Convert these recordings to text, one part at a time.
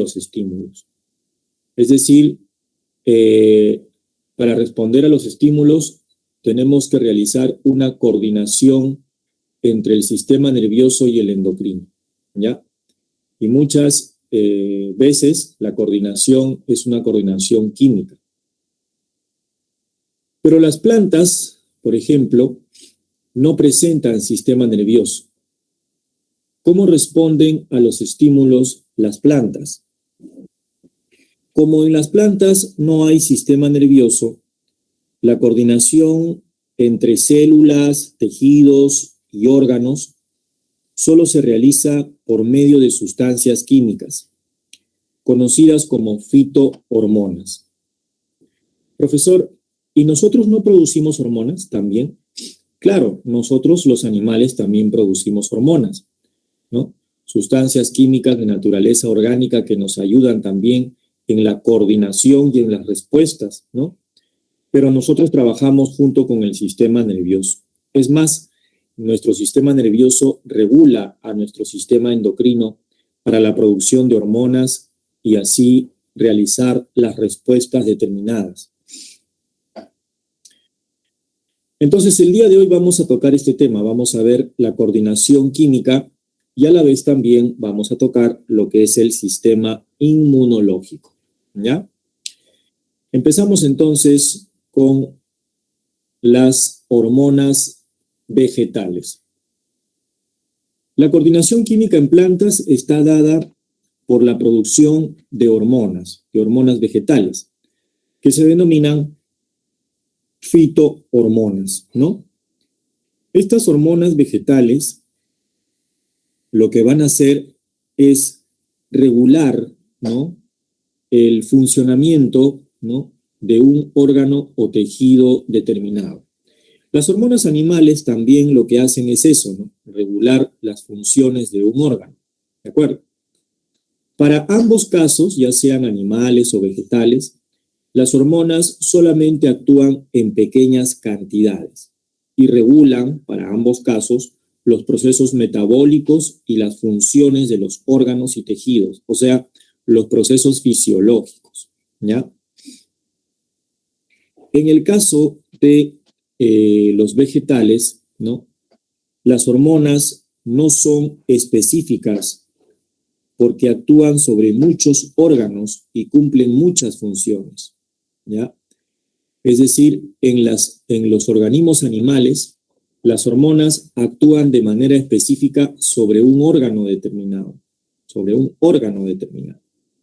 los estímulos. Es decir, para responder a los estímulos tenemos que realizar una coordinación entre el sistema nervioso y el endocrino, ¿ya? Y muchas veces la coordinación es una coordinación química. Pero las plantas, por ejemplo, no presentan sistema nervioso. ¿Cómo responden a los estímulos las plantas? Como en las plantas no hay sistema nervioso, la coordinación entre células, tejidos y órganos solo se realiza por medio de sustancias químicas, conocidas como fitohormonas. Profesor, ¿y nosotros no producimos hormonas también? Claro, nosotros los animales también producimos hormonas, ¿no? Sustancias químicas de naturaleza orgánica que nos ayudan también en la coordinación y en las respuestas, ¿no? Pero nosotros trabajamos junto con el sistema nervioso. Es más, nuestro sistema nervioso regula a nuestro sistema endocrino para la producción de hormonas y así realizar las respuestas determinadas. Entonces, el día de hoy vamos a tocar este tema, vamos a ver la coordinación química y a la vez también vamos a tocar lo que es el sistema inmunológico, ¿ya? Empezamos entonces con las hormonas vegetales. La coordinación química en plantas está dada por la producción de hormonas vegetales, que se denominan fitohormonas, ¿no? Estas hormonas vegetales lo que van a hacer es regular, ¿no?, el funcionamiento, ¿no?, de un órgano o tejido determinado. Las hormonas animales también lo que hacen es eso, ¿no?, regular las funciones de un órgano, ¿de acuerdo? Para ambos casos, ya sean animales o vegetales, las hormonas solamente actúan en pequeñas cantidades y regulan, para ambos casos, los procesos metabólicos y las funciones de los órganos y tejidos, o sea, los procesos fisiológicos, ¿ya? En el caso de los vegetales, ¿no?, las hormonas no son específicas porque actúan sobre muchos órganos y cumplen muchas funciones, ¿ya? Es decir, en los organismos animales, las hormonas actúan de manera específica sobre un órgano determinado,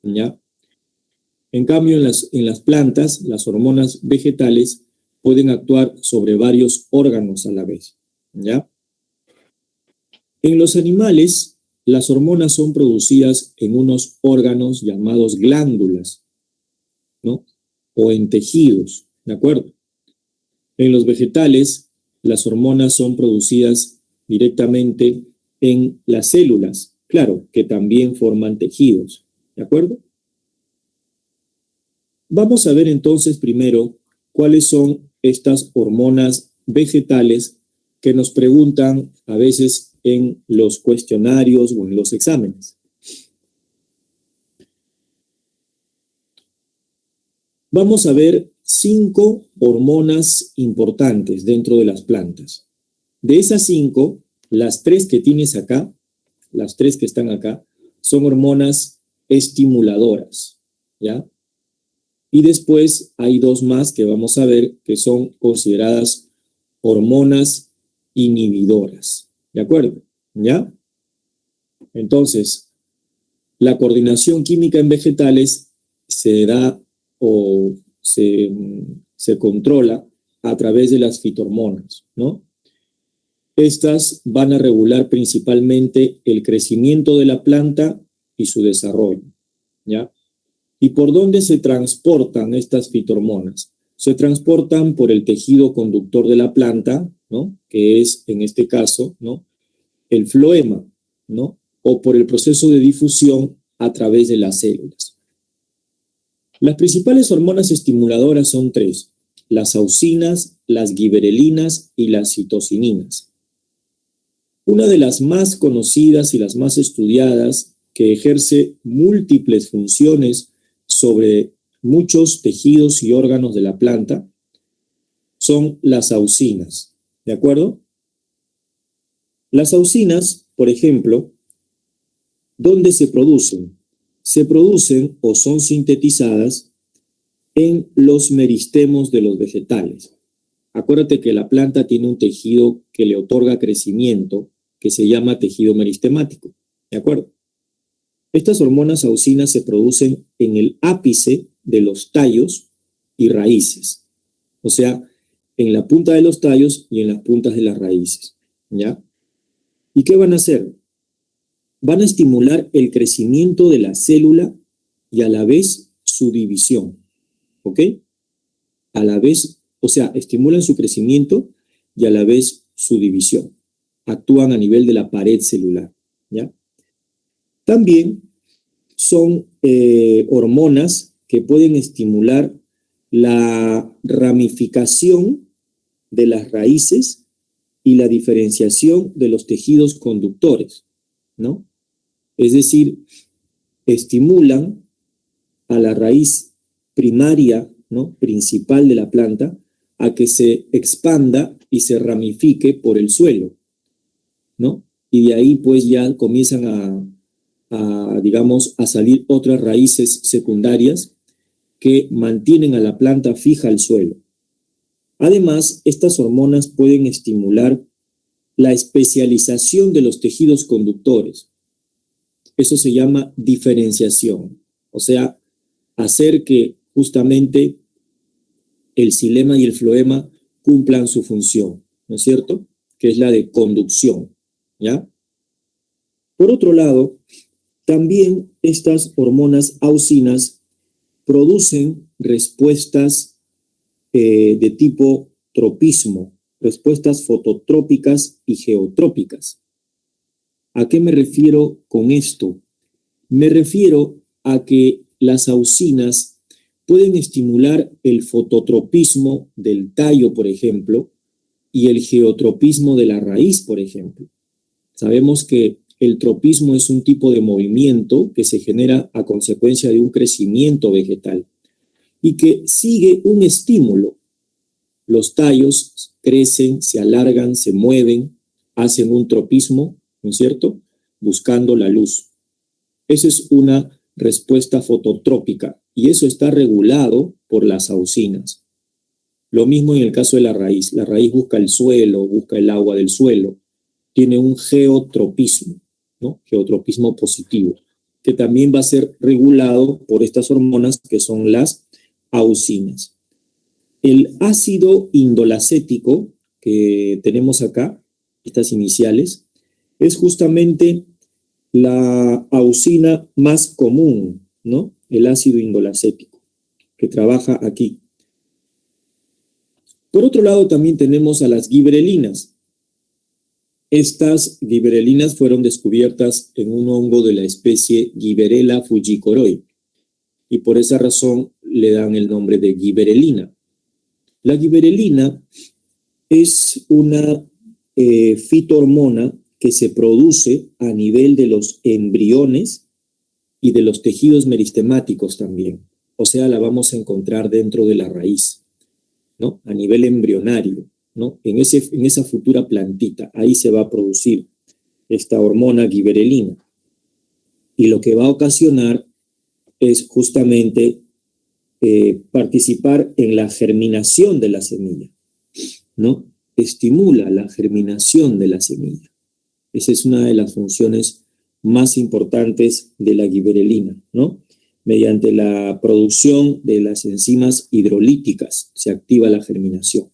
¿ya? En cambio, en las plantas, las hormonas vegetales pueden actuar sobre varios órganos a la vez, ¿ya? En los animales, las hormonas son producidas en unos órganos llamados glándulas, ¿no?, o en tejidos, ¿de acuerdo? En los vegetales, las hormonas son producidas directamente en las células, claro, que también forman tejidos, ¿de acuerdo? Vamos a ver entonces primero cuáles son estas hormonas vegetales que nos preguntan a veces en los cuestionarios o en los exámenes. Vamos a ver 5 hormonas importantes dentro de las plantas. De esas 5, las 3 que tienes acá, las 3 que están acá, son hormonas estimuladoras, ¿ya? Y después hay 2 más que vamos a ver que son consideradas hormonas inhibidoras, ¿de acuerdo? ¿Ya? Entonces, la coordinación química en vegetales se da o se controla a través de las fitohormonas, ¿no? Estas van a regular principalmente el crecimiento de la planta y su desarrollo, ¿ya? ¿Y por dónde se transportan estas fitohormonas? Se transportan por el tejido conductor de la planta, ¿no?, que es, en este caso, ¿no?, el floema, ¿no?, o por el proceso de difusión a través de las células. Las principales hormonas estimuladoras son 3, las auxinas, las giberelinas y las citocininas. Una de las más conocidas y las más estudiadas que ejerce múltiples funciones sobre muchos tejidos y órganos de la planta, son las auxinas, ¿de acuerdo? Las auxinas, por ejemplo, ¿dónde se producen? Se producen o son sintetizadas en los meristemos de los vegetales. Acuérdate que la planta tiene un tejido que le otorga crecimiento, que se llama tejido meristemático, ¿de acuerdo? Estas hormonas auxinas se producen en el ápice de los tallos y raíces, o sea, en la punta de los tallos y en las puntas de las raíces, ¿ya? ¿Y qué van a hacer? Van a estimular el crecimiento de la célula y a la vez su división, ¿ok? A la vez, o sea, estimulan su crecimiento y a la vez su división. Actúan a nivel de la pared celular, ¿ya? También son hormonas que pueden estimular la ramificación de las raíces y la diferenciación de los tejidos conductores, ¿no? Es decir, estimulan a la raíz primaria, ¿no?, principal de la planta, a que se expanda y se ramifique por el suelo, ¿no? Y de ahí pues ya comienzan digamos, a salir otras raíces secundarias que mantienen a la planta fija al suelo. Además, estas hormonas pueden estimular la especialización de los tejidos conductores. Eso se llama diferenciación, o sea, hacer que justamente el xilema y el floema cumplan su función, ¿no es cierto?, que es la de conducción, ¿ya? Por otro lado, también estas hormonas auxinas producen respuestas de tipo tropismo, respuestas fototrópicas y geotrópicas. ¿A qué me refiero con esto? Me refiero a que las auxinas pueden estimular el fototropismo del tallo, por ejemplo, y el geotropismo de la raíz, por ejemplo. Sabemos que el tropismo es un tipo de movimiento que se genera a consecuencia de un crecimiento vegetal y que sigue un estímulo. Los tallos crecen, se alargan, se mueven, hacen un tropismo, ¿no es cierto?, buscando la luz. Esa es una respuesta fototrópica y eso está regulado por las auxinas. Lo mismo en el caso de la raíz. La raíz busca el suelo, busca el agua del suelo. Tiene un geotropismo, ¿no?, geotropismo positivo, que también va a ser regulado por estas hormonas que son las auxinas. El ácido indolacético que tenemos acá, estas iniciales, es justamente la auxina más común, ¿no?, el ácido indolacético, que trabaja aquí. Por otro lado, también tenemos a las giberelinas. Estas giberelinas fueron descubiertas en un hongo de la especie Giberella fujikoroi y por esa razón le dan el nombre de giberelina. La giberelina es una fitohormona que se produce a nivel de los embriones y de los tejidos meristemáticos también. O sea, la vamos a encontrar dentro de la raíz, ¿no?, a nivel embrionario, ¿no?, en esa futura plantita. Ahí se va a producir esta hormona giberelina. Y lo que va a ocasionar es justamente participar en la germinación de la semilla, ¿no? Estimula la germinación de la semilla. Esa es una de las funciones más importantes de la giberelina, ¿no? Mediante la producción de las enzimas hidrolíticas se activa la germinación.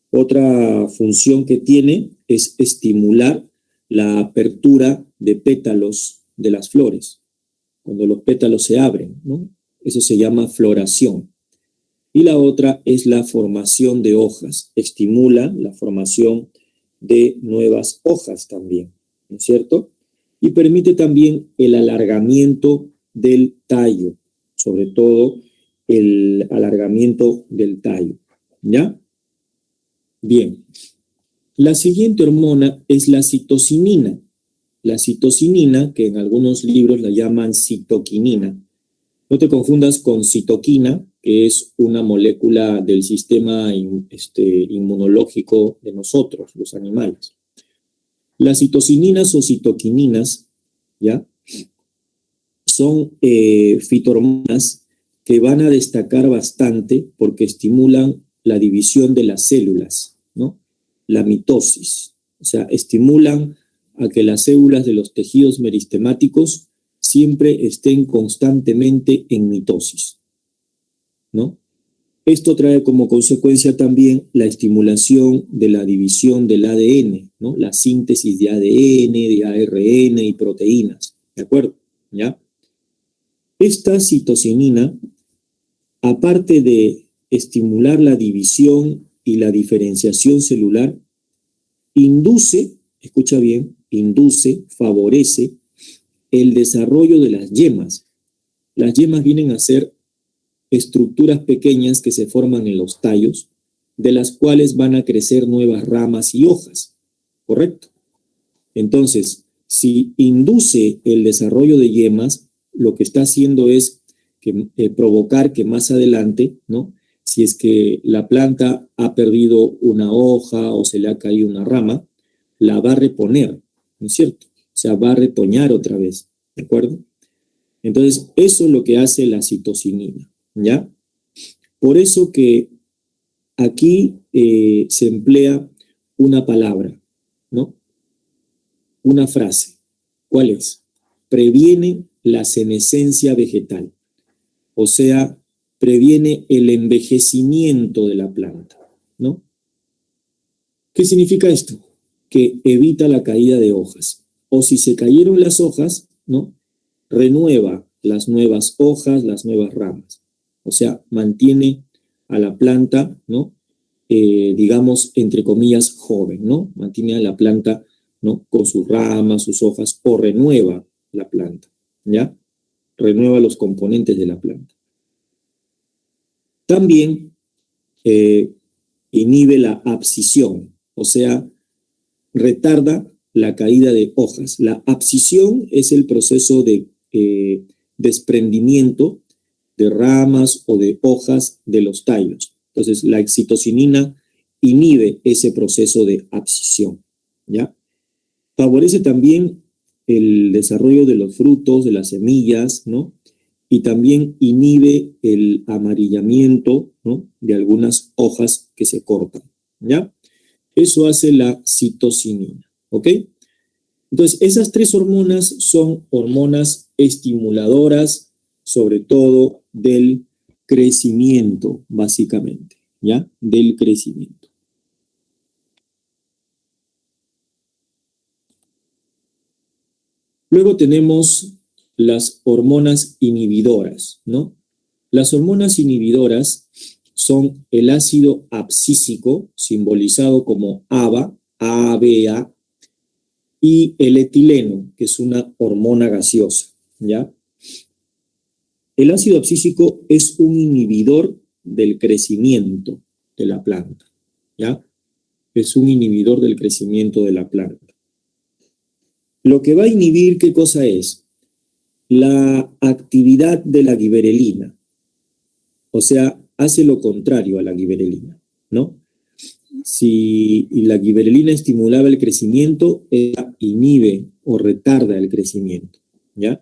Otra función que tiene es estimular la apertura de pétalos de las flores, cuando los pétalos se abren, ¿no? Eso se llama floración. Y la otra es la formación de hojas, estimula la formación de nuevas hojas también, ¿no es cierto? Y permite también el alargamiento del tallo, sobre todo el alargamiento del tallo, ¿ya? Bien, la siguiente hormona es la citocinina. la citocinina, que en algunos libros la llaman citoquinina. No te confundas con citoquina, que es una molécula del sistema inmunológico de nosotros, los animales. Las citocininas o citoquininas, ¿ya? Son fitohormonas que van a destacar bastante porque estimulan la división de las células, ¿no? La mitosis. O sea, estimulan a que las células de los tejidos meristemáticos siempre estén constantemente en mitosis, ¿no? Esto trae como consecuencia también la estimulación de la división del ADN, ¿no? La síntesis de ADN, de ARN y proteínas, ¿de acuerdo? ¿Ya? Esta citocinina, aparte de estimular la división y la diferenciación celular, induce, escucha bien, induce, favorece el desarrollo de las yemas. Las yemas vienen a ser estructuras pequeñas que se forman en los tallos, de las cuales van a crecer nuevas ramas y hojas, ¿correcto? Entonces, si induce el desarrollo de yemas, lo que está haciendo es provocar que más adelante, ¿no? Si es que la planta ha perdido una hoja o se le ha caído una rama, la va a reponer, ¿no es cierto? O sea, va a retoñar otra vez, ¿de acuerdo? Entonces, eso es lo que hace la citocinina, ¿ya? Por eso que aquí se emplea una palabra, ¿no? Una frase. ¿Cuál es? Previene la senescencia vegetal. O sea, previene el envejecimiento de la planta, ¿no? ¿Qué significa esto? Que evita la caída de hojas. O si se cayeron las hojas, ¿no? Renueva las nuevas hojas, las nuevas ramas. O sea, mantiene a la planta, ¿no? Digamos, entre comillas, joven, ¿no? Mantiene a la planta, ¿no? Con sus ramas, sus hojas, o renueva la planta, ¿ya? Renueva los componentes de la planta. También inhibe la abscisión, o sea, retarda la caída de hojas. La abscisión es el proceso de desprendimiento de ramas o de hojas de los tallos. Entonces, la citocinina inhibe ese proceso de abscisión, ¿ya? Favorece también el desarrollo de los frutos, de las semillas, ¿no? Y también inhibe el amarillamiento, ¿no? De algunas hojas que se cortan, ¿ya? Eso hace la citocinina, ¿ok? Entonces, esas tres hormonas son hormonas estimuladoras, sobre todo del crecimiento, básicamente, ¿ya? Del crecimiento. Luego tenemos las hormonas inhibidoras, ¿no? Las hormonas inhibidoras son el ácido abscísico, simbolizado como ABA, ABA, y el etileno, que es una hormona gaseosa, ¿ya? El ácido abscísico es un inhibidor del crecimiento de la planta, ¿ya? Es un inhibidor del crecimiento de la planta. Lo que va a inhibir, ¿qué cosa es? La actividad de la giberelina. O sea, hace lo contrario a la giberelina, ¿no? Si la giberelina estimulaba el crecimiento, ella inhibe o retarda el crecimiento, ¿ya?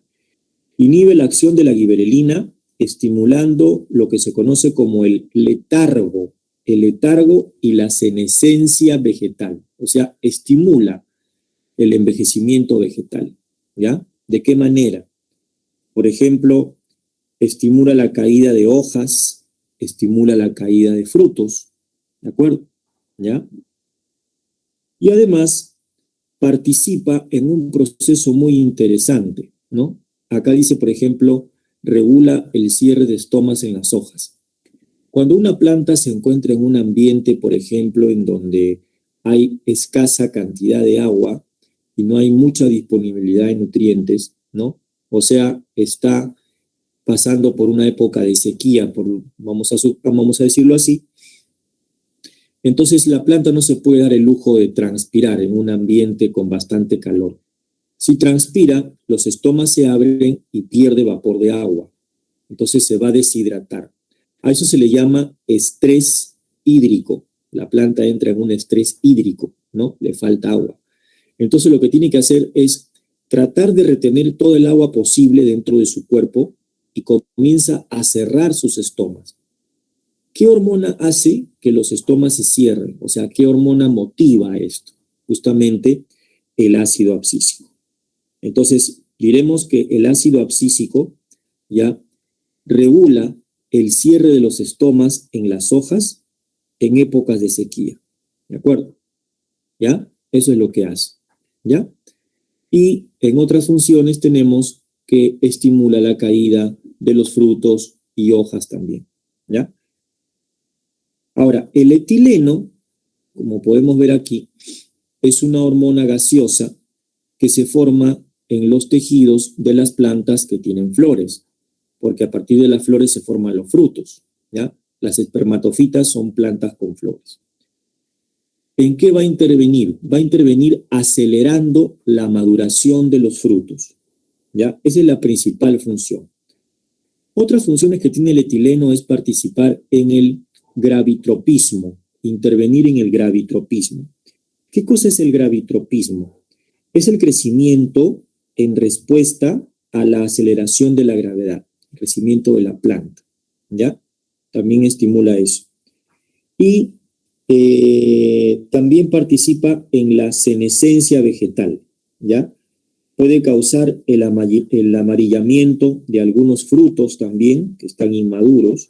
Inhibe la acción de la giberelina estimulando lo que se conoce como el letargo y la senescencia vegetal. O sea, estimula el envejecimiento vegetal, ¿ya? ¿De qué manera? Por ejemplo, estimula la caída de hojas, estimula la caída de frutos, ¿de acuerdo? ¿Ya? Y además participa en un proceso muy interesante, ¿no? Acá dice, por ejemplo, regula el cierre de estomas en las hojas. Cuando una planta se encuentra en un ambiente, por ejemplo, en donde hay escasa cantidad de agua y no hay mucha disponibilidad de nutrientes, ¿no? O sea, está pasando por una época de sequía, vamos a decirlo así. Entonces la planta no se puede dar el lujo de transpirar en un ambiente con bastante calor. Si transpira, los estomas se abren y pierde vapor de agua. Entonces se va a deshidratar. A eso se le llama estrés hídrico. La planta entra en un estrés hídrico, ¿no? Le falta agua. Entonces lo que tiene que hacer es tratar de retener todo el agua posible dentro de su cuerpo y comienza a cerrar sus estomas. ¿Qué hormona hace que los estomas se cierren? O sea, ¿qué hormona motiva esto? Justamente el ácido abscísico. Entonces, diremos que el ácido abscísico ya regula el cierre de los estomas en las hojas en épocas de sequía. ¿De acuerdo? ¿Ya? Eso es lo que hace. ¿Ya? Y en otras funciones tenemos que estimula la caída de los frutos y hojas también. ¿Ya? Ahora, el etileno, como podemos ver aquí, es una hormona gaseosa que se forma en los tejidos de las plantas que tienen flores, porque a partir de las flores se forman los frutos, ¿ya? Las espermatofitas son plantas con flores. ¿En qué va a intervenir? Va a intervenir acelerando la maduración de los frutos, ¿ya? Esa es la principal función. Otras funciones que tiene el etileno es participar en el gravitropismo, intervenir en el gravitropismo. ¿Qué cosa es el gravitropismo? Es el crecimiento en respuesta a la aceleración de la gravedad, el crecimiento de la planta, ¿ya? También estimula eso. Y también participa en la senescencia vegetal, ¿ya? Puede causar el amarillamiento de algunos frutos también, que están inmaduros,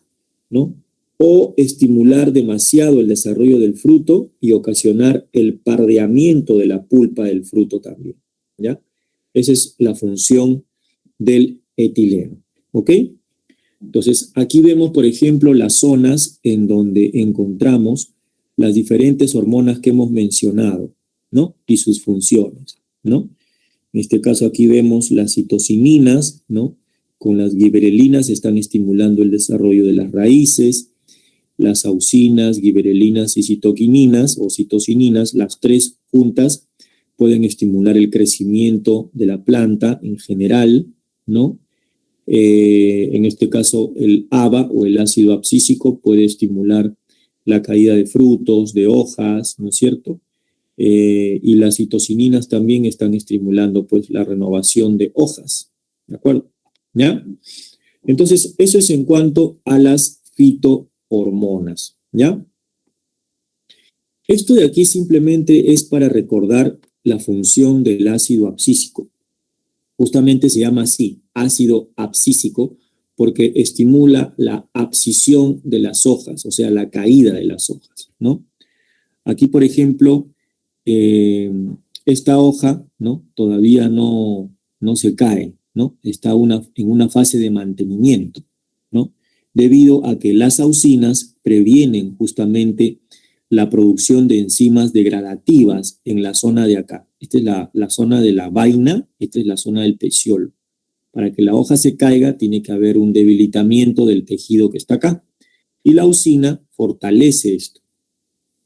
¿no? O estimular demasiado el desarrollo del fruto y ocasionar el pardeamiento de la pulpa del fruto también, ¿ya? Esa es la función del etileno, ¿ok? Entonces, aquí vemos, por ejemplo, las zonas en donde encontramos las diferentes hormonas que hemos mencionado, ¿no? Y sus funciones, ¿no? En este caso aquí vemos las citocininas, ¿no? Con las giberelinas están estimulando el desarrollo de las raíces, las auxinas, giberelinas y citoquininas o citocininas, las tres juntas pueden estimular el crecimiento de la planta en general, ¿no? En este caso el ABA o el ácido abscísico puede estimular la caída de frutos, de hojas, ¿no es cierto? Y las citocininas también están estimulando pues la renovación de hojas, ¿de acuerdo? ¿Ya? Entonces, eso es en cuanto a las fitohormonas, ¿ya? Esto de aquí simplemente es para recordar la función del ácido abscísico. Justamente se llama así, ácido abscísico, porque estimula la abscisión de las hojas, o sea, la caída de las hojas, ¿no? Aquí, por ejemplo, esta hoja, ¿no? Todavía no se cae, ¿no? Está en una fase de mantenimiento, ¿no? Debido a que las auxinas previenen justamente la producción de enzimas degradativas en la zona de acá. Esta es la zona de la vaina, esta es la zona del peciolo. Para que la hoja se caiga, tiene que haber un debilitamiento del tejido que está acá. Y la auxina fortalece esto.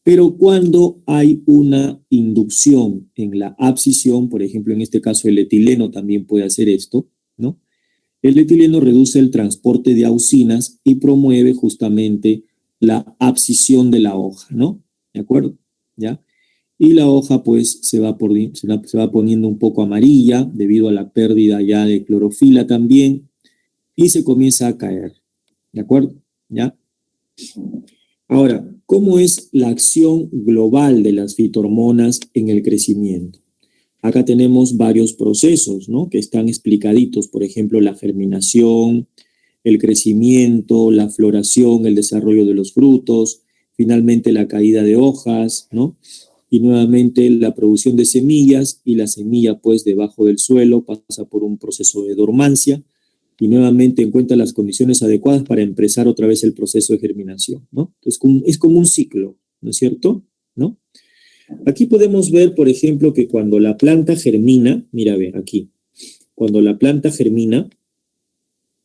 Pero cuando hay una inducción en la abscisión, por ejemplo, en este caso el etileno también puede hacer esto, ¿no? El etileno reduce el transporte de auxinas y promueve justamente la abscisión de la hoja, ¿no? ¿De acuerdo? ¿Ya? Y la hoja pues se va poniendo un poco amarilla debido a la pérdida ya de clorofila también y se comienza a caer, ¿de acuerdo? ¿Ya? Ahora, ¿cómo es la acción global de las fitohormonas en el crecimiento? Acá tenemos varios procesos, ¿no? Que están explicaditos, por ejemplo, la germinación, el crecimiento, la floración, el desarrollo de los frutos, finalmente la caída de hojas, ¿no? Y nuevamente la producción de semillas, y la semilla pues debajo del suelo pasa por un proceso de dormancia y nuevamente encuentra las condiciones adecuadas para empezar otra vez el proceso de germinación, ¿no? Entonces es como un ciclo, ¿no es cierto? ¿No? Aquí podemos ver, por ejemplo, que cuando la planta germina, mira, ve aquí, cuando la planta germina,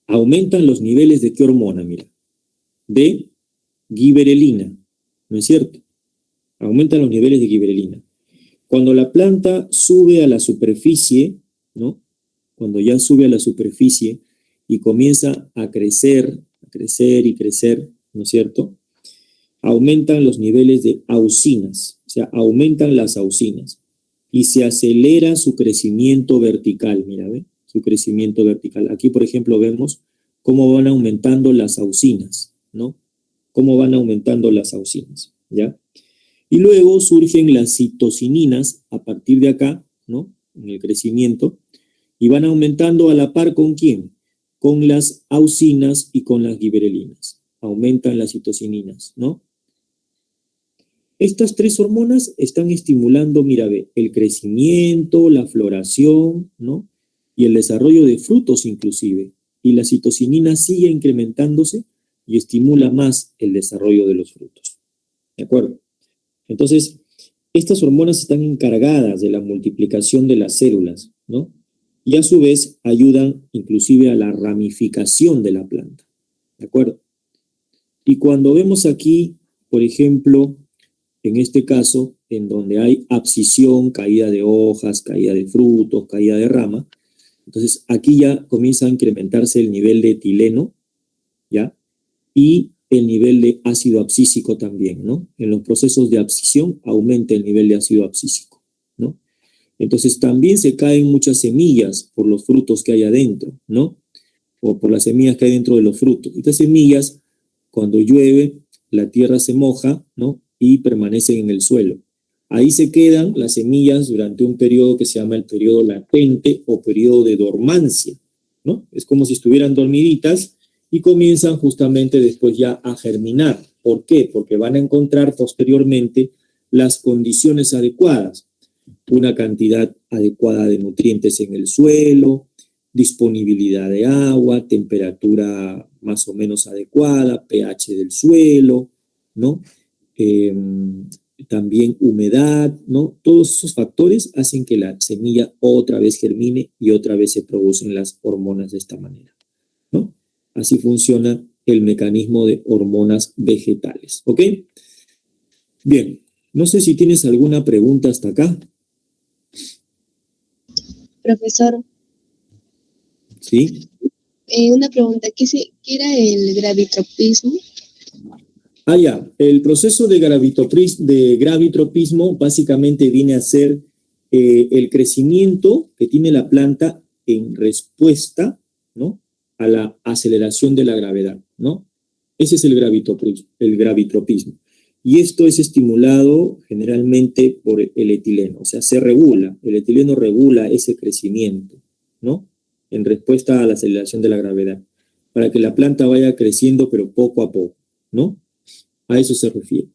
aumentan los niveles de qué hormona, mira, de giberelina, ¿no es cierto? Aumentan los niveles de giberelina. Cuando la planta sube a la superficie, ¿no? Cuando ya sube a la superficie y comienza a crecer y crecer, ¿no es cierto? Aumentan los niveles de auxinas, o sea, aumentan las auxinas y se acelera su crecimiento vertical, mira, ¿ve? Su crecimiento vertical. Aquí, por ejemplo, vemos cómo van aumentando las auxinas, ¿no? Cómo van aumentando las auxinas, ¿ya? Y luego surgen las citocininas a partir de acá, ¿no? En el crecimiento, y van aumentando a la par ¿con quién? Con las auxinas y con las giberelinas. Aumentan las citocininas, ¿no? Estas tres hormonas están estimulando, mira, ve, el crecimiento, la floración, ¿no? Y el desarrollo de frutos inclusive. Y la citocinina sigue incrementándose y estimula más el desarrollo de los frutos. ¿De acuerdo? Entonces, estas hormonas están encargadas de la multiplicación de las células, ¿no? Y a su vez ayudan inclusive a la ramificación de la planta. ¿De acuerdo? Y cuando vemos aquí, por ejemplo, en este caso, en donde hay abscisión, caída de hojas, caída de frutos, caída de rama, entonces aquí ya comienza a incrementarse el nivel de etileno, ¿ya? Y el nivel de ácido abscísico también, ¿no? En los procesos de abscisión aumenta el nivel de ácido abscísico, ¿no? Entonces también se caen muchas semillas por los frutos que hay adentro, ¿no? O por las semillas que hay dentro de los frutos. Estas semillas, cuando llueve, la tierra se moja, ¿no? Y permanecen en el suelo. Ahí se quedan las semillas durante un periodo que se llama el periodo latente o periodo de dormancia, ¿no? Es como si estuvieran dormiditas y comienzan justamente después ya a germinar. ¿Por qué? Porque van a encontrar posteriormente las condiciones adecuadas, una cantidad adecuada de nutrientes en el suelo, disponibilidad de agua, temperatura más o menos adecuada, pH del suelo, ¿no? También humedad, ¿no? Todos esos factores hacen que la semilla otra vez germine y otra vez se producen las hormonas de esta manera, ¿no? Así funciona el mecanismo de hormonas vegetales, ¿ok? Bien, no sé si tienes alguna pregunta hasta acá. Profesor, ¿Sí? una pregunta, ¿qué era el gravitropismo? Ya, el proceso de gravitropismo básicamente viene a ser el crecimiento que tiene la planta en respuesta, ¿no? A la aceleración de la gravedad, ¿no? Ese es el gravitropismo. Y esto es estimulado generalmente por el etileno, o sea, se regula, el etileno regula ese crecimiento, ¿no? En respuesta a la aceleración de la gravedad, para que la planta vaya creciendo, pero poco a poco, ¿no? A eso se refiere.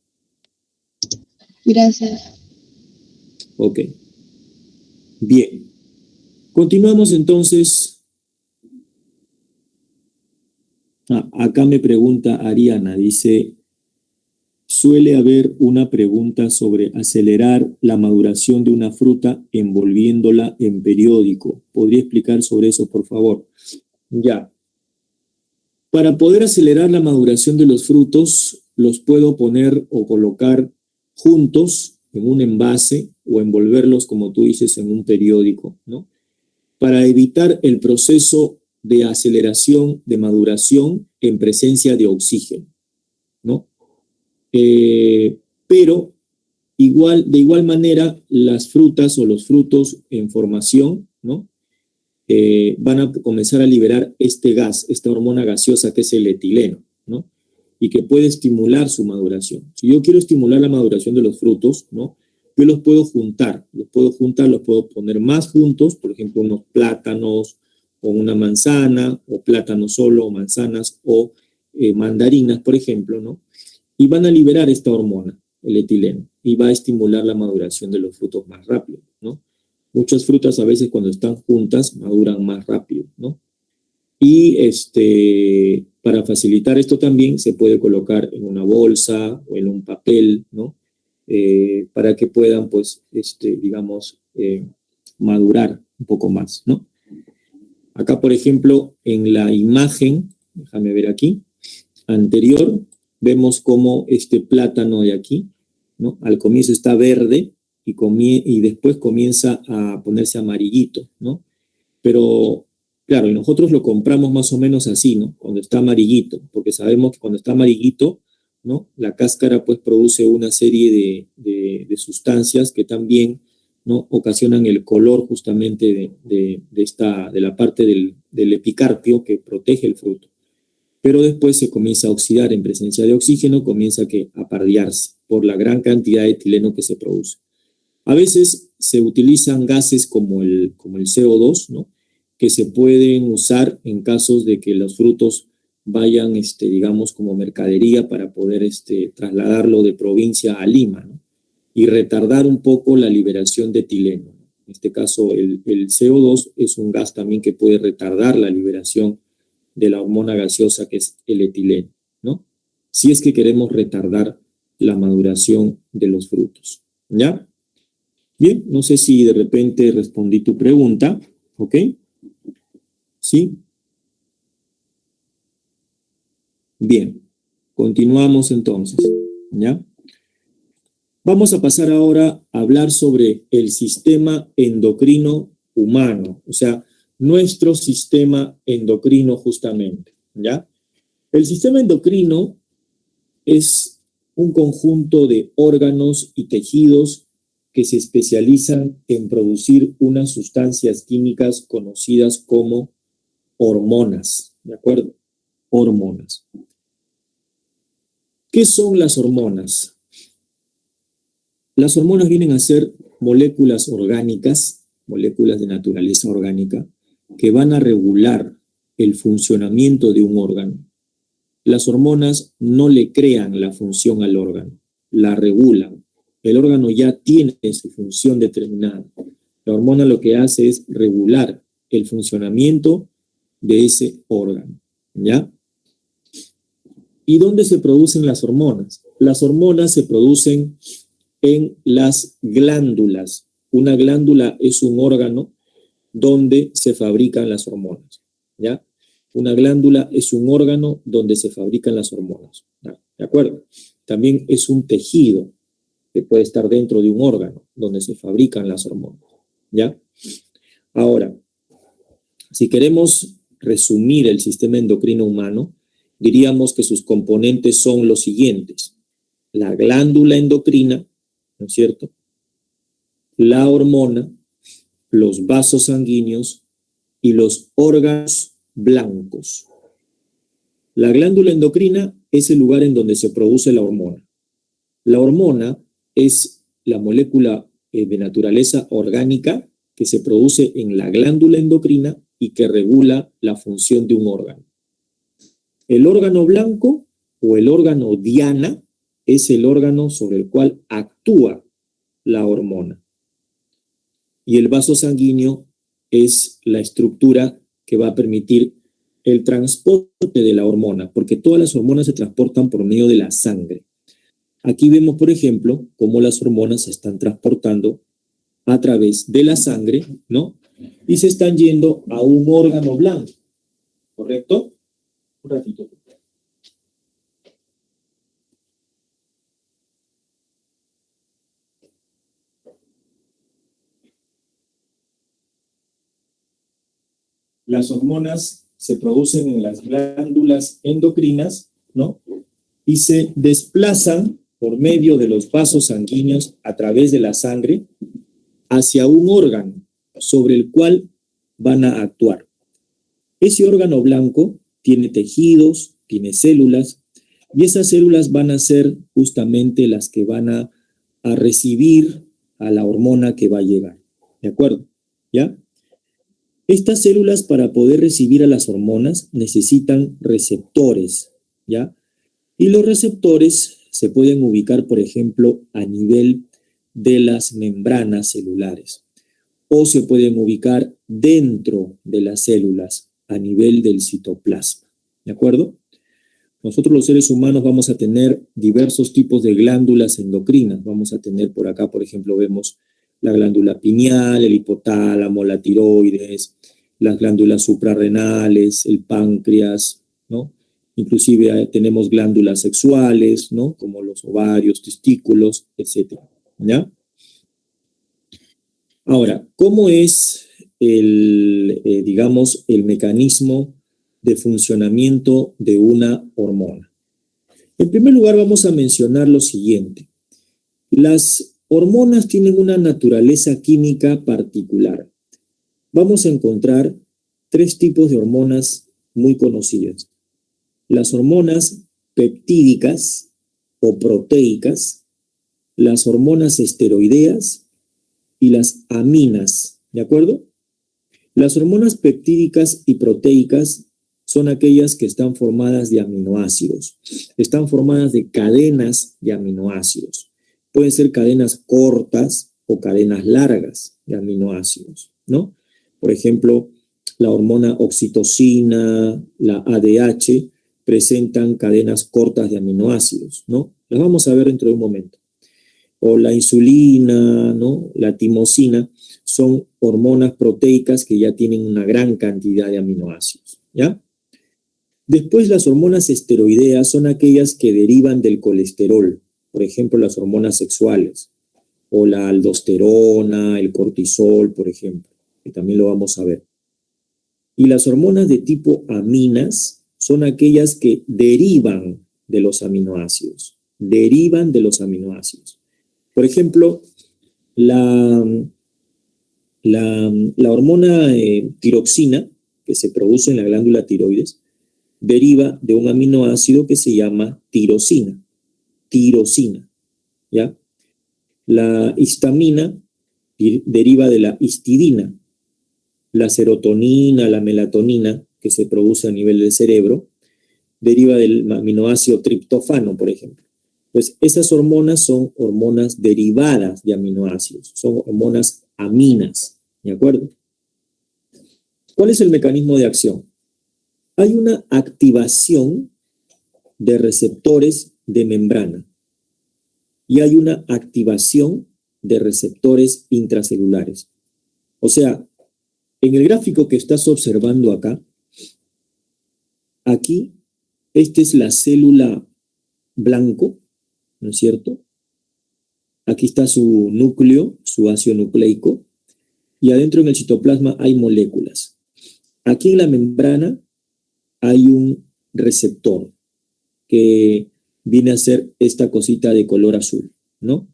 Gracias. Ok. Bien. Continuamos entonces. Acá me pregunta Ariana, dice, suele haber una pregunta sobre acelerar la maduración de una fruta envolviéndola en periódico. ¿Podría explicar sobre eso, por favor? Ya. Para poder acelerar la maduración de los frutos, los puedo poner o colocar juntos en un envase o envolverlos, como tú dices, en un periódico, ¿no? Para evitar el proceso de aceleración, de maduración en presencia de oxígeno, ¿no? Pero de igual manera, las frutas o los frutos en formación, ¿no? Van a comenzar a liberar este gas, esta hormona gaseosa que es el etileno, ¿no? Y que puede estimular su maduración. Si yo quiero estimular la maduración de los frutos, ¿no? Yo los puedo juntar, los puedo poner más juntos, por ejemplo, unos plátanos o una manzana, o plátanos solo, o manzanas, o mandarinas, por ejemplo, ¿no? Y van a liberar esta hormona, el etileno, y va a estimular la maduración de los frutos más rápido, ¿no? Muchas frutas a veces cuando están juntas maduran más rápido, ¿no? Y para facilitar esto también se puede colocar en una bolsa o en un papel, ¿no? Para que puedan, pues, digamos, madurar un poco más, ¿no? Acá, por ejemplo, en la imagen, déjame ver aquí, anterior, vemos cómo este plátano de aquí, ¿no? Al comienzo está verde y después comienza a ponerse amarillito, ¿no? Pero, claro, y nosotros lo compramos más o menos así, ¿no? Cuando está amarillito, porque sabemos que cuando está amarillito, ¿no? La cáscara pues produce una serie de sustancias que también, ¿no? Ocasionan el color justamente de la parte del epicarpio que protege el fruto. Pero después se comienza a oxidar en presencia de oxígeno, comienza a pardearse por la gran cantidad de etileno que se produce. A veces se utilizan gases como el CO2, ¿no? Que se pueden usar en casos de que los frutos vayan, digamos, como mercadería para poder trasladarlo de provincia a Lima, ¿no? Y retardar un poco la liberación de etileno. En este caso, el CO2 es un gas también que puede retardar la liberación de la hormona gaseosa que es el etileno, ¿no? Si es que queremos retardar la maduración de los frutos, ¿ya? Bien, no sé si de repente respondí tu pregunta, ¿ok? ¿Sí? Bien, continuamos entonces, ¿ya? Vamos a pasar ahora a hablar sobre el sistema endocrino humano, o sea, nuestro sistema endocrino justamente, ¿ya? El sistema endocrino es un conjunto de órganos y tejidos que se especializan en producir unas sustancias químicas conocidas como hormonas, ¿de acuerdo? Hormonas. ¿Qué son las hormonas? Las hormonas vienen a ser moléculas orgánicas, moléculas de naturaleza orgánica, que van a regular el funcionamiento de un órgano. Las hormonas no le crean la función al órgano, la regulan. El órgano ya tiene su función determinada. La hormona lo que hace es regular el funcionamiento de ese órgano, ¿ya? ¿Y dónde se producen las hormonas? Las hormonas se producen en las glándulas. Una glándula es un órgano donde se fabrican las hormonas, ¿ya? Una glándula es un órgano donde se fabrican las hormonas, ¿de acuerdo? También es un tejido que puede estar dentro de un órgano donde se fabrican las hormonas, ¿ya? Ahora, si queremos resumir el sistema endocrino humano, diríamos que sus componentes son los siguientes: la glándula endocrina, ¿no es cierto?, la hormona, los vasos sanguíneos y los órganos blancos. La glándula endocrina es el lugar en donde se produce la hormona. La hormona es la molécula de naturaleza orgánica que se produce en la glándula endocrina y que regula la función de un órgano. El órgano blanco o el órgano diana es el órgano sobre el cual actúa la hormona. Y el vaso sanguíneo es la estructura que va a permitir el transporte de la hormona, porque todas las hormonas se transportan por medio de la sangre. Aquí vemos, por ejemplo, cómo las hormonas se están transportando a través de la sangre, ¿no? Y se están yendo a un órgano blanco, ¿correcto? Un ratito. Las hormonas se producen en las glándulas endocrinas, ¿no? Y se desplazan por medio de los vasos sanguíneos a través de la sangre hacia un órgano sobre el cual van a actuar. Ese órgano blanco tiene tejidos, tiene células, y esas células van a ser justamente las que van a recibir a la hormona que va a llegar. ¿De acuerdo? ¿Ya? Estas células, para poder recibir a las hormonas, necesitan receptores, ¿ya? Y los receptores se pueden ubicar, por ejemplo, a nivel de las membranas celulares, o se pueden ubicar dentro de las células a nivel del citoplasma, ¿de acuerdo? Nosotros los seres humanos vamos a tener diversos tipos de glándulas endocrinas. Vamos a tener por acá, por ejemplo, vemos la glándula pineal, el hipotálamo, la tiroides, las glándulas suprarrenales, el páncreas, ¿no? Inclusive tenemos glándulas sexuales, ¿no? Como los ovarios, testículos, etc. ¿Ya? Ahora, ¿cómo es digamos, el mecanismo de funcionamiento de una hormona. En primer lugar, vamos a mencionar lo siguiente. Las hormonas tienen una naturaleza química particular. Vamos a encontrar tres tipos de hormonas muy conocidas. Las hormonas peptídicas o proteicas, las hormonas esteroideas y las aminas, ¿de acuerdo? Las hormonas peptídicas y proteicas son aquellas que están formadas de aminoácidos. Están formadas de cadenas de aminoácidos. Pueden ser cadenas cortas o cadenas largas de aminoácidos, ¿no? Por ejemplo, la hormona oxitocina, la ADH, presentan cadenas cortas de aminoácidos, ¿no? Las vamos a ver dentro de un momento. O la insulina, ¿no? La timosina, son hormonas proteicas que ya tienen una gran cantidad de aminoácidos, ¿ya? Después, las hormonas esteroideas son aquellas que derivan del colesterol, por ejemplo, las hormonas sexuales, o la aldosterona, el cortisol, por ejemplo, que también lo vamos a ver. Y las hormonas de tipo aminas son aquellas que derivan de los aminoácidos, Por ejemplo, la hormona tiroxina, que se produce en la glándula tiroides, deriva de un aminoácido que se llama tirosina, ¿ya? La histamina deriva de la histidina. La serotonina, la melatonina, que se produce a nivel del cerebro, deriva del aminoácido triptofano, por ejemplo. Pues esas hormonas son hormonas derivadas de aminoácidos, son hormonas aminas, ¿de acuerdo? ¿Cuál es el mecanismo de acción? Hay una activación de receptores de membrana y hay una activación de receptores intracelulares. O sea, en el gráfico que estás observando acá, aquí, esta es la célula blanco, ¿no es cierto? Aquí está su núcleo, su ácido nucleico, y adentro en el citoplasma hay moléculas. Aquí en la membrana hay un receptor que viene a ser esta cosita de color azul, ¿no?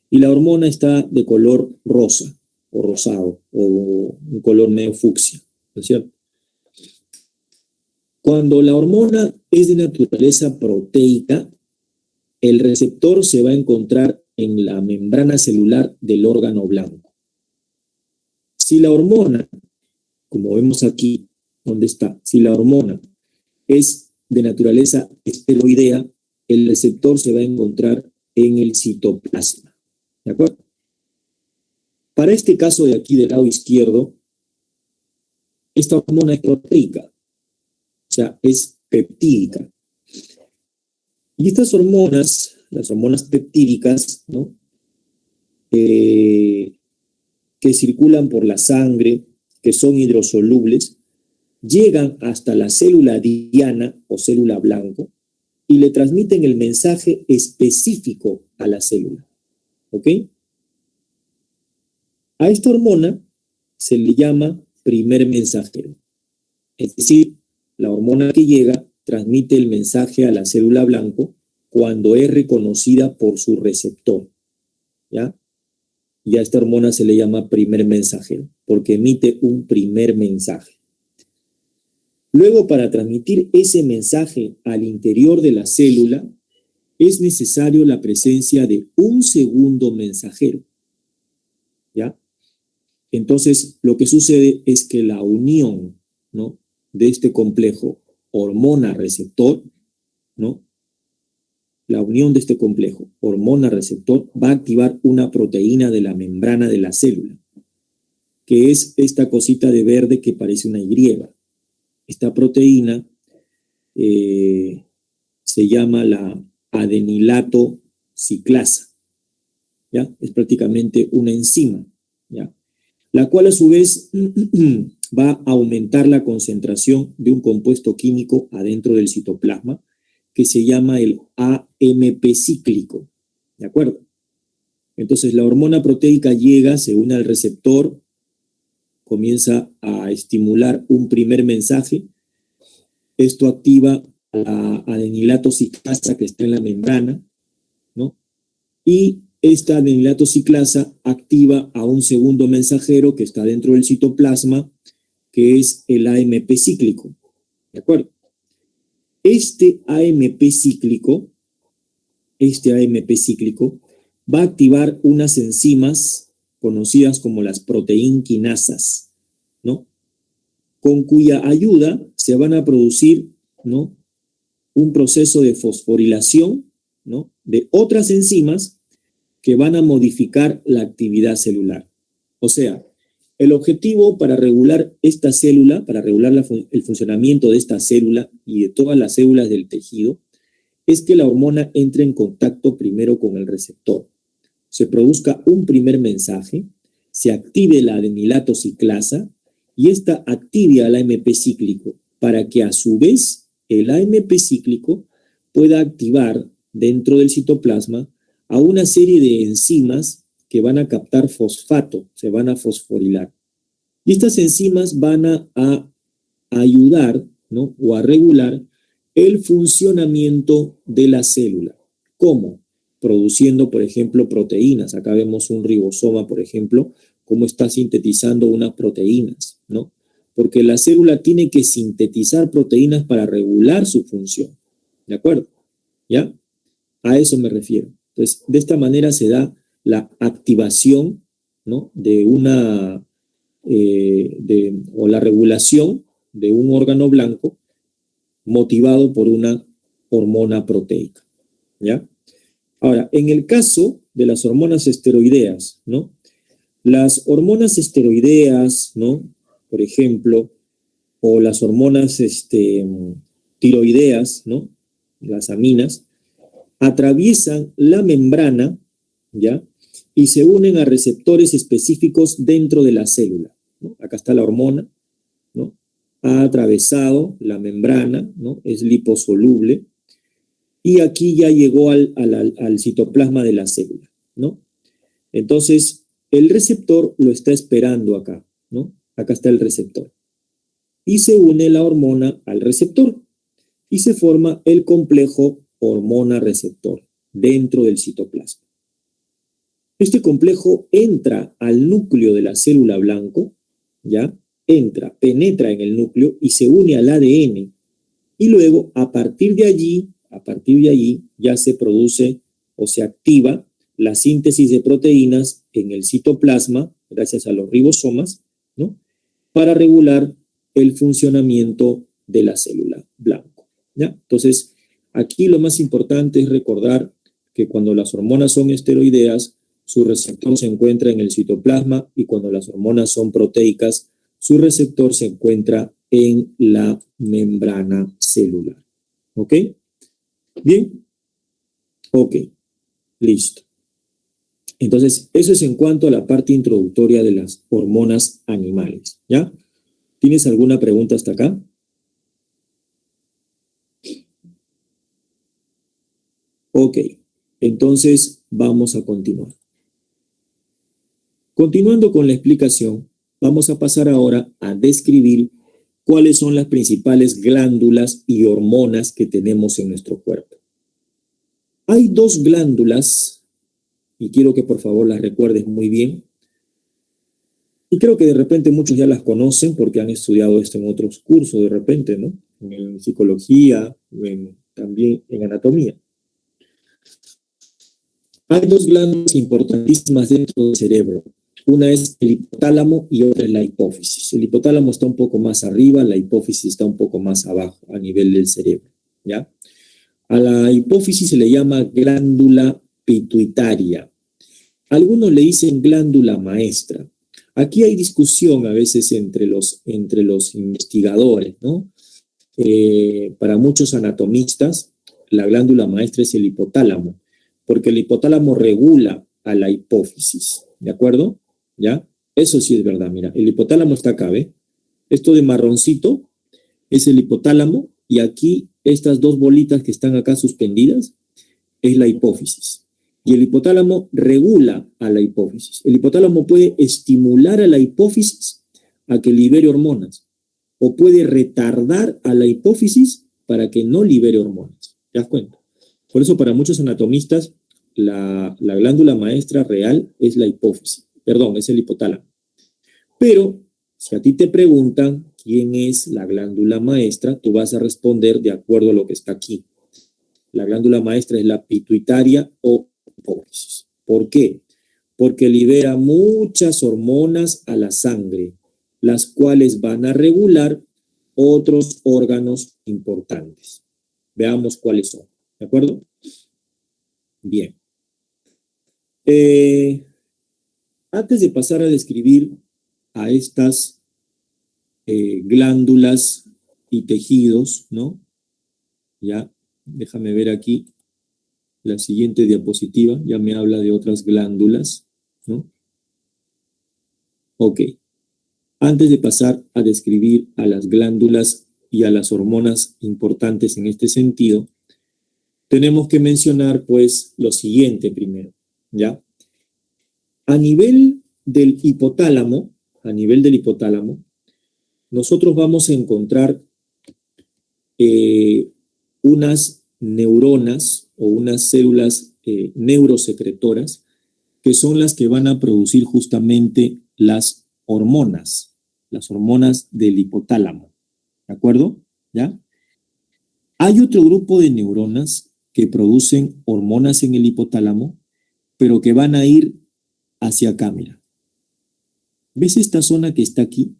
Y la hormona está de color rosa o rosado o un color medio fucsia, ¿no es cierto? Cuando la hormona es de naturaleza proteica, el receptor se va a encontrar en la membrana celular del órgano blanco. Si la hormona, como vemos aquí, ¿dónde está? Si la hormona es de naturaleza esteroidea, el receptor se va a encontrar en el citoplasma. ¿De acuerdo? Para este caso de aquí del lado izquierdo, esta hormona es proteica, o sea, es peptídica. Y estas hormonas, las hormonas peptídicas, ¿no? Que circulan por la sangre, que son hidrosolubles, llegan hasta la célula diana o célula blanco y le transmiten el mensaje específico a la célula. ¿Ok? A esta hormona se le llama primer mensajero. Es decir, la hormona que llega transmite el mensaje a la célula blanco cuando es reconocida por su receptor, ¿ya? Y a esta hormona se le llama primer mensajero, porque emite un primer mensaje. Luego, para transmitir ese mensaje al interior de la célula, es necesario la presencia de un segundo mensajero, ¿ya? Entonces, lo que sucede es que la unión, ¿no?, de este complejo hormona-receptor, ¿no?, la unión de este complejo hormona-receptor va a activar una proteína de la membrana de la célula, que es esta cosita de verde que parece una Y. Esta proteína se llama la adenilato ciclasa, ¿ya? Es prácticamente una enzima, ¿ya?, la cual a su vez va a aumentar la concentración de un compuesto químico adentro del citoplasma que se llama el AMP cíclico, ¿de acuerdo? Entonces la hormona proteica llega, se une al receptor, comienza a estimular un primer mensaje. Esto activa la adenilato ciclasa que está en la membrana, ¿no? Y esta adenilato ciclasa activa a un segundo mensajero que está dentro del citoplasma, que es el AMP cíclico, ¿de acuerdo? Este AMP cíclico va a activar unas enzimas conocidas como las proteínquinasas, ¿no? Con cuya ayuda se van a producir, ¿no?, un proceso de fosforilación, ¿no?, de otras enzimas que van a modificar la actividad celular. O sea, el objetivo para regular esta célula, para regular el funcionamiento de esta célula y de todas las células del tejido, es que la hormona entre en contacto primero con el receptor. Se produzca un primer mensaje, se active la adenilato ciclasa y esta active al AMP cíclico para que a su vez el AMP cíclico pueda activar dentro del citoplasma a una serie de enzimas que van a captar fosfato, se van a fosforilar. Y estas enzimas van a ayudar, ¿no?, o a regular el funcionamiento de la célula. ¿Cómo? Produciendo, por ejemplo, proteínas. Acá vemos un ribosoma, por ejemplo, cómo está sintetizando unas proteínas, ¿no? Porque la célula tiene que sintetizar proteínas para regular su función, ¿de acuerdo? ¿Ya? A eso me refiero. Entonces, de esta manera se da la activación, ¿no?, de o la regulación de un órgano blanco motivado por una hormona proteica, ¿ya? Ahora, en el caso de las hormonas esteroideas, ¿no?, las hormonas esteroideas, ¿no?, por ejemplo, o las hormonas tiroideas, ¿no?, las aminas, atraviesan la membrana, ¿ya?, y se unen a receptores específicos dentro de la célula, ¿no? Acá está la hormona, ¿no?, ha atravesado la membrana, ¿no?, es liposoluble, y aquí ya llegó al citoplasma de la célula, ¿no? Entonces, el receptor lo está esperando acá, ¿no? Acá está el receptor. Y se une la hormona al receptor y se forma el complejo hormona-receptor dentro del citoplasma. Este complejo entra al núcleo de la célula blanco, ¿ya? Penetra en el núcleo y se une al ADN. Y luego, a partir de allí, ya se produce o se activa la síntesis de proteínas en el citoplasma, gracias a los ribosomas, ¿no?, para regular el funcionamiento de la célula blanco, ¿ya? Entonces, aquí lo más importante es recordar que cuando las hormonas son esteroideas, su receptor se encuentra en el citoplasma, y cuando las hormonas son proteicas, su receptor se encuentra en la membrana celular. ¿Ok? ¿Bien? Ok, listo. Entonces, eso es en cuanto a la parte introductoria de las hormonas animales, ¿ya? ¿Tienes alguna pregunta hasta acá? Ok, entonces vamos a continuar. Continuando con la explicación, vamos a pasar ahora a describir cuáles son las principales glándulas y hormonas que tenemos en nuestro cuerpo. Hay dos glándulas, y quiero que por favor las recuerdes muy bien, y creo que de repente muchos ya las conocen porque han estudiado esto en otros cursos de repente, ¿no? En psicología, también en anatomía. Hay dos glándulas importantísimas dentro del cerebro. Una es el hipotálamo y otra es la hipófisis. El hipotálamo está un poco más arriba, la hipófisis está un poco más abajo a nivel del cerebro, ¿ya? A la hipófisis se le llama glándula pituitaria. Algunos le dicen glándula maestra. Aquí hay discusión a veces entre los investigadores, ¿no? Para muchos anatomistas, la glándula maestra es el hipotálamo, porque el hipotálamo regula a la hipófisis, ¿de acuerdo? ¿Ya? Eso sí es verdad, mira, el hipotálamo está acá, ¿ve? Esto de marroncito es el hipotálamo, y aquí estas dos bolitas que están acá suspendidas es la hipófisis. Y el hipotálamo regula a la hipófisis. El hipotálamo puede estimular a la hipófisis a que libere hormonas o puede retardar a la hipófisis para que no libere hormonas. ¿Te das cuenta? Por eso para muchos anatomistas la glándula maestra real es la hipófisis, perdón, es el hipotálamo. Pero si a ti te preguntan quién es la glándula maestra, tú vas a responder de acuerdo a lo que está aquí. La glándula maestra es la pituitaria o hipófisis. ¿Por qué? Porque libera muchas hormonas a la sangre, las cuales van a regular otros órganos importantes. Veamos cuáles son. ¿De acuerdo? Bien. Antes de pasar a describir a estas glándulas y tejidos, ¿no? Ya, déjame ver aquí la siguiente diapositiva, ya me habla de otras glándulas, ¿no? Ok. Antes de pasar a describir a las glándulas y a las hormonas importantes en este sentido, tenemos que mencionar, pues, lo siguiente primero, ¿ya? A nivel del hipotálamo, nosotros vamos a encontrar unas neuronas o unas células neurosecretoras que son las que van a producir justamente las hormonas del hipotálamo, ¿de acuerdo? ¿Ya? Hay otro grupo de neuronas que producen hormonas en el hipotálamo, pero que van a ir hacia acá, mira. ¿Ves esta zona que está aquí?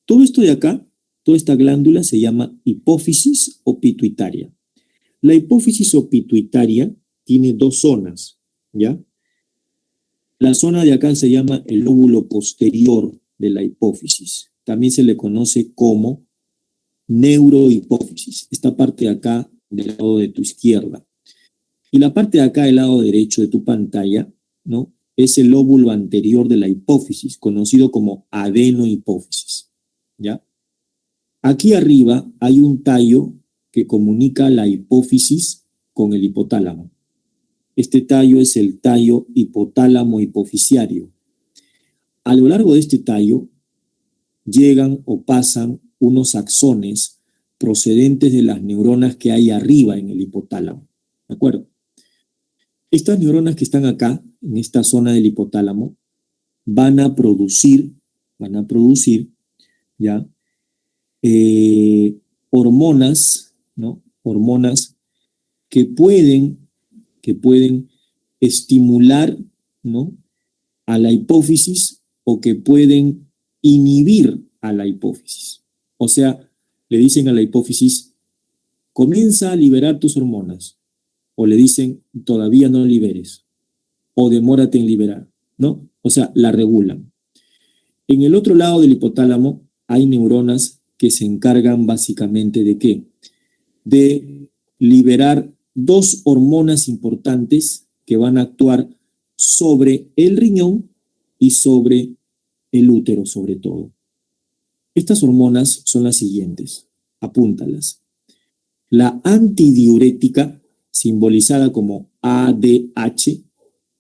Todo esto de acá, toda esta glándula se llama hipófisis o pituitaria. La hipófisis o pituitaria tiene dos zonas, ¿ya? La zona de acá se llama el lóbulo posterior de la hipófisis. También se le conoce como neurohipófisis. Esta parte de acá del lado de tu izquierda. Y la parte de acá del lado derecho de tu pantalla, ¿no? Es el lóbulo anterior de la hipófisis, conocido como adenohipófisis, ¿ya? Aquí arriba hay un tallo que comunica la hipófisis con el hipotálamo. Este tallo es el tallo hipotálamo hipofisiario. A lo largo de este tallo llegan o pasan unos axones procedentes de las neuronas que hay arriba en el hipotálamo, ¿de acuerdo? Estas neuronas que están acá, en esta zona del hipotálamo, van a producir, ¿ya? Hormonas, ¿no? Hormonas que pueden estimular, ¿no? A la hipófisis o que pueden inhibir a la hipófisis. O sea, le dicen a la hipófisis, comienza a liberar tus hormonas. O le dicen, todavía no liberes. O demórate en liberar, ¿no? O sea, la regulan. En el otro lado del hipotálamo hay neuronas que se encargan básicamente ¿de qué? De liberar dos hormonas importantes que van a actuar sobre el riñón y sobre el útero, sobre todo. Estas hormonas son las siguientes, apúntalas. La antidiurética, simbolizada como ADH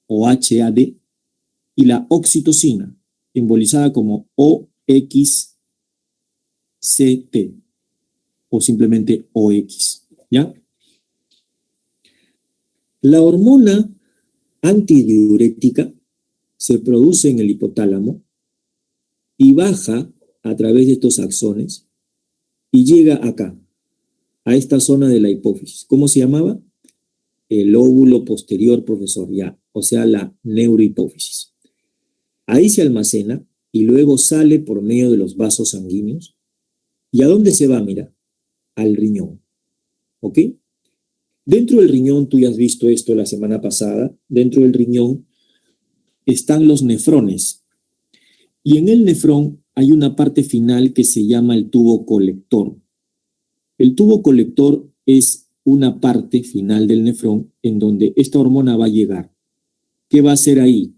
o HAD, y la oxitocina, simbolizada como OXCT o simplemente OX, ¿ya? La hormona antidiurética se produce en el hipotálamo y baja a través de estos axones y llega acá, a esta zona de la hipófisis. ¿Cómo se llamaba? El lóbulo posterior, profesor, ya, o sea, la neurohipófisis. Ahí se almacena y luego sale por medio de los vasos sanguíneos. ¿Y a dónde se va? Mira, al riñón, ¿ok? Dentro del riñón, tú ya has visto esto la semana pasada, dentro del riñón están los nefrones. Y en el nefrón hay una parte final que se llama el tubo colector. El tubo colector es una parte final del nefrón en donde esta hormona va a llegar. ¿Qué va a hacer ahí?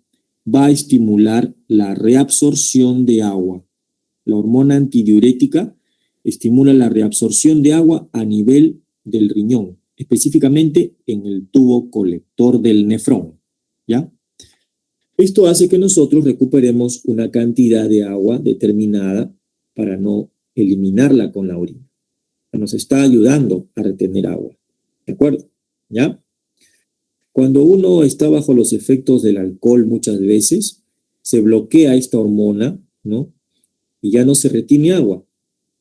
Va a estimular la reabsorción de agua. La hormona antidiurética estimula la reabsorción de agua a nivel del riñón, específicamente en el tubo colector del nefrón, ¿ya? Esto hace que nosotros recuperemos una cantidad de agua determinada para no eliminarla con la orina. Nos está ayudando a retener agua. ¿De acuerdo? ¿Ya? Cuando uno está bajo los efectos del alcohol muchas veces, se bloquea esta hormona, ¿no? Y ya no se retiene agua,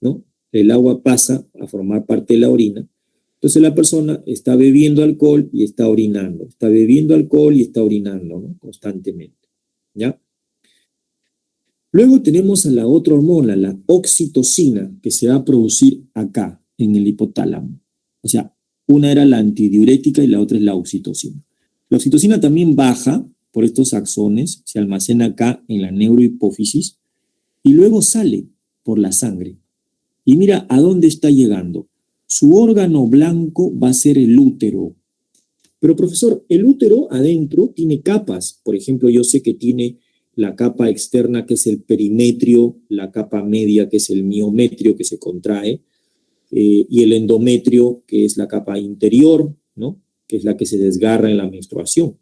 ¿no? El agua pasa a formar parte de la orina. Entonces la persona está bebiendo alcohol y está orinando, está bebiendo alcohol y está orinando, ¿no? Constantemente, ¿ya? Luego tenemos a la otra hormona, la oxitocina, que se va a producir acá, en el hipotálamo. O sea, una era la antidiurética y la otra es la oxitocina. La oxitocina también baja por estos axones, se almacena acá en la neurohipófisis y luego sale por la sangre. Y mira a dónde está llegando. Su órgano blanco va a ser el útero. Pero profesor, el útero adentro tiene capas. Por ejemplo, yo sé que tiene la capa externa que es el perimetrio, la capa media que es el miometrio que se contrae, y el endometrio que es la capa interior, ¿no? Que es la que se desgarra en la menstruación.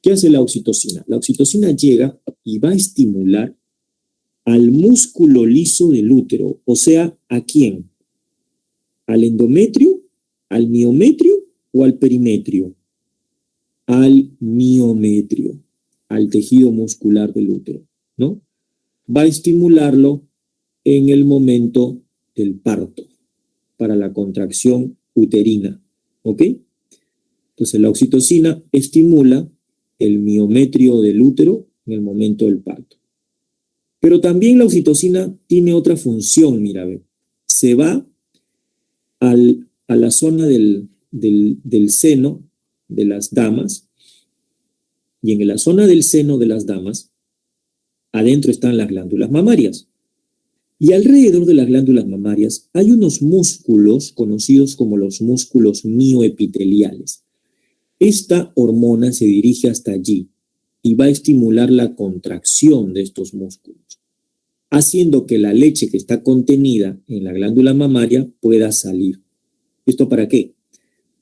¿Qué hace la oxitocina? La oxitocina llega y va a estimular al músculo liso del útero. O sea, ¿a quién? ¿Al endometrio, al miometrio o al perimetrio? Al miometrio, al tejido muscular del útero, ¿no? Va a estimularlo en el momento del parto, para la contracción uterina, ¿ok? Entonces la oxitocina estimula el miometrio del útero en el momento del parto. Pero también la oxitocina tiene otra función, mira, ve. Se va a la zona del seno de las damas, y en la zona del seno de las damas, adentro están las glándulas mamarias. Y alrededor de las glándulas mamarias hay unos músculos conocidos como los músculos mioepiteliales. Esta hormona se dirige hasta allí y va a estimular la contracción de estos músculos, haciendo que la leche que está contenida en la glándula mamaria pueda salir. ¿Esto para qué?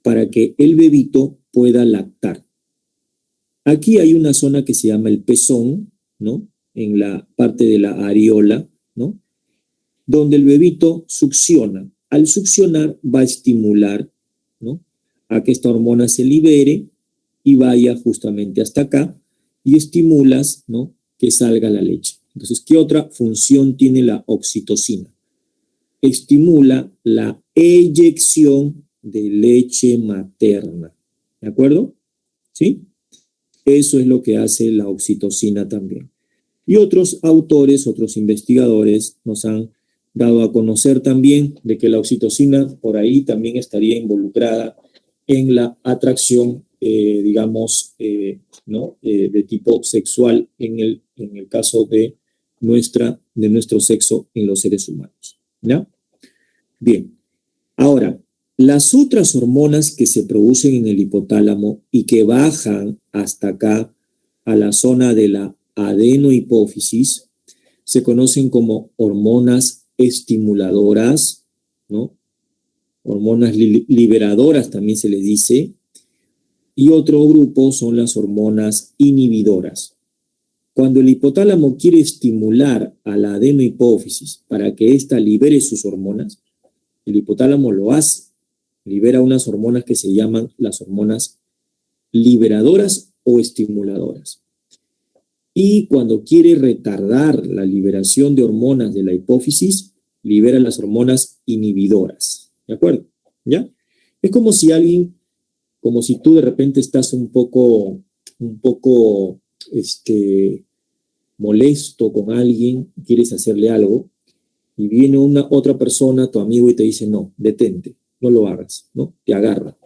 Para que el bebito pueda lactar. Aquí hay una zona que se llama el pezón, ¿no? En la parte de la areola, ¿no? Donde el bebito succiona. Al succionar va a estimular, ¿no? A que esta hormona se libere y vaya justamente hasta acá y estimulas, ¿no? Que salga la leche. Entonces, ¿qué otra función tiene la oxitocina? Estimula la eyección de leche materna. ¿De acuerdo? ¿Sí? Eso es lo que hace la oxitocina también. Y otros autores, otros investigadores nos han dado a conocer también de que la oxitocina por ahí también estaría involucrada en la atracción, digamos, ¿no? De tipo sexual en el caso de nuestro sexo en los seres humanos. ¿Ya? Bien. Ahora, las otras hormonas que se producen en el hipotálamo y que bajan hasta acá a la zona de la adenohipófisis se conocen como hormonas estimuladoras, ¿no? Hormonas liberadoras también se les dice, y otro grupo son las hormonas inhibidoras. Cuando el hipotálamo quiere estimular a la adenohipófisis para que ésta libere sus hormonas, el hipotálamo lo hace, libera unas hormonas que se llaman las hormonas liberadoras o estimuladoras. Y cuando quiere retardar la liberación de hormonas de la hipófisis, libera las hormonas inhibidoras. ¿De acuerdo? ¿Ya? Es como si tú de repente estás un poco molesto con alguien, quieres hacerle algo, y viene otra persona, tu amigo, y te dice, no, detente, no lo hagas, ¿no? Te agarra.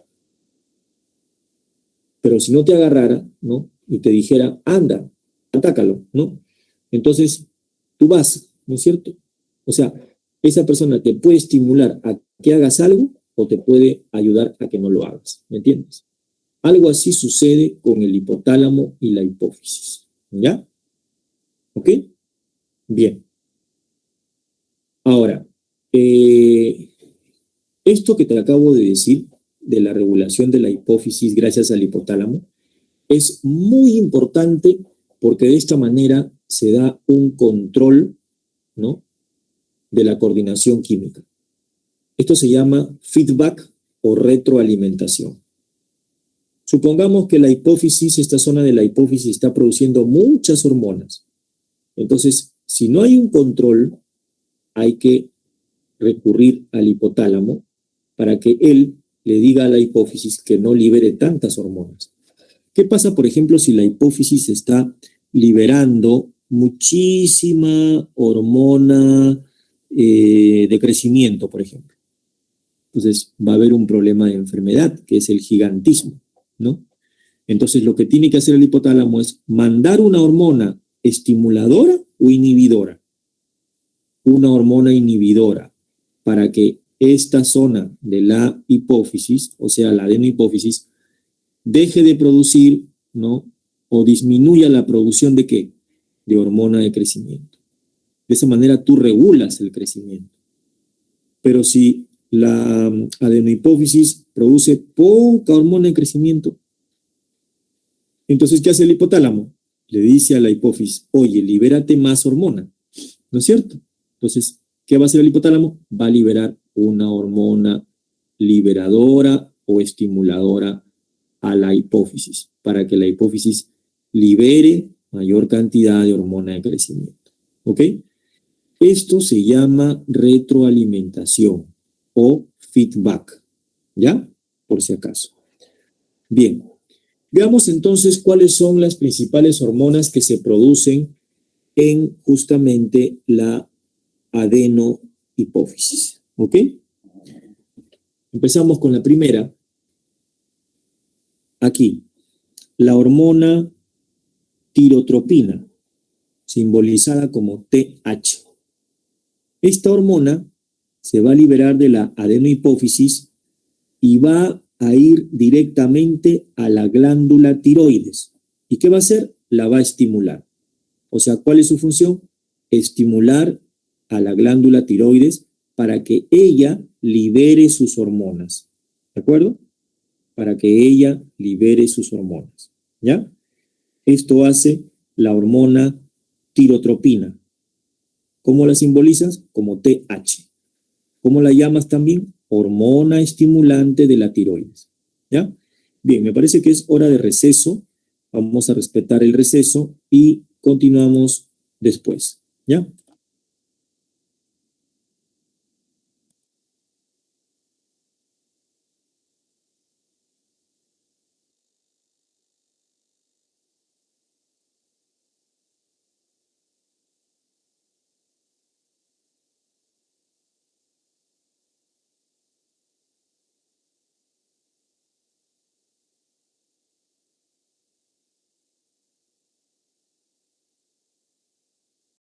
Pero si no te agarrara, ¿no? Y te dijera, anda, atácalo, ¿no? Entonces, tú vas, ¿no es cierto? O sea, esa persona te puede estimular a que hagas algo o te puede ayudar a que no lo hagas, ¿me entiendes? Algo así sucede con el hipotálamo y la hipófisis, ¿ya? ¿Ok? Bien. Ahora, esto que te acabo de decir de la regulación de la hipófisis gracias al hipotálamo es muy importante porque de esta manera se da un control, ¿no?, de la coordinación química. Esto se llama feedback o retroalimentación. Supongamos que la hipófisis, esta zona de la hipófisis está produciendo muchas hormonas. Entonces, si no hay un control, hay que recurrir al hipotálamo para que él le diga a la hipófisis que no libere tantas hormonas. ¿Qué pasa, por ejemplo, si la hipófisis está liberando muchísima hormona de crecimiento, por ejemplo? Entonces va a haber un problema de enfermedad, que es el gigantismo, ¿no? Entonces lo que tiene que hacer el hipotálamo es mandar una hormona estimuladora o inhibidora. Una hormona inhibidora para que esta zona de la hipófisis, o sea, la adenohipófisis, deje de producir, ¿no?, o disminuya la producción ¿de qué? De hormona de crecimiento. De esa manera tú regulas el crecimiento. Pero si la adenohipófisis produce poca hormona de crecimiento, entonces, ¿qué hace el hipotálamo? Le dice a la hipófisis, oye, libérate más hormona, ¿no es cierto? Entonces, ¿qué va a hacer el hipotálamo? Va a liberar una hormona liberadora o estimuladora a la hipófisis, para que la hipófisis libere mayor cantidad de hormona de crecimiento. ¿Ok? Esto se llama retroalimentación o feedback, ¿ya? Por si acaso. Bien, veamos entonces cuáles son las principales hormonas que se producen en justamente la adenohipófisis, ¿ok? Empezamos con la primera. Aquí, la hormona tirotropina, simbolizada como TH. Esta hormona se va a liberar de la adenohipófisis y va a ir directamente a la glándula tiroides. ¿Y qué va a hacer? La va a estimular. O sea, ¿cuál es su función? Estimular a la glándula tiroides para que ella libere sus hormonas. ¿De acuerdo? Para que ella libere sus hormonas. ¿Ya? Esto hace la hormona tirotropina. ¿Cómo la simbolizas? Como TH. ¿Cómo la llamas también? Hormona estimulante de la tiroides. ¿Ya? Bien, me parece que es hora de receso. Vamos a respetar el receso y continuamos después. ¿Ya?